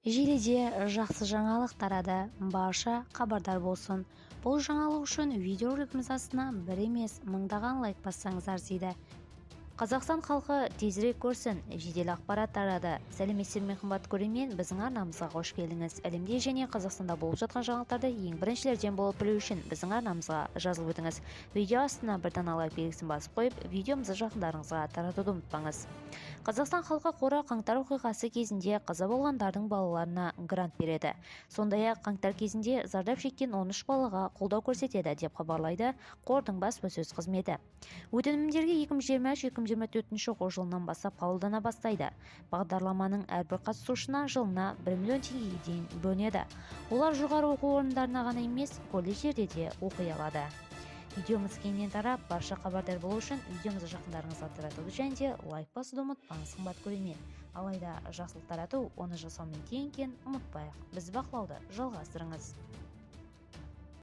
Желіде жақсы жаңалық тарады, барша хабардар болсын. Бұл жаңалық үшін видео рекомендациясына бір емес, мыңдаған лайк бассаңыздар дейді. Қазақстан халқы тезірек көрсін, жедел ақпарат тарады. Сәлеметсіздер ме қымбатты көрермен, біздің арнамызға қош келдіңіз. Әлемде және Қазақстанда болып жатқан жаңалықтарды ең біріншілерден болып білу үшін біздің арнамызға жазылып өтіңіз. Видео астына бір дана лайк белгісін басып қойып, видеомызды жақындарыңызға таратуды ұмытпаңыз. Қазақстан халқы қоры қаңтар оқиғасы кезінде қаза болғандардың балаларына грант береді. Сондай-ақ қаңтар кезінде зардап шеккен 13 балаға қолдау көрсетеді деп хабарлайды қордың баспасөз қызметі. Өтінімдерге 2023-2024 оқу жылынан бастап қабылдана бастайды. Бағдарламаның әрбір қатысушысына жылына 1 миллион теңгеге дейін бөлінеді. Олар жоғары оқу орындарына ғана емес, колледждерде де оқи алады. Видеомыз кеңінен тарап, барша хабардар болу үшін видеомызды жақындарыңызға таратуды және де лайк басуды ұмытпаңыз қымбатты көрермен. Алайда жақсылық тарату, оны жасаумен тең екенін ұмытпайық. Біз бақылауды жалғастырыңыз.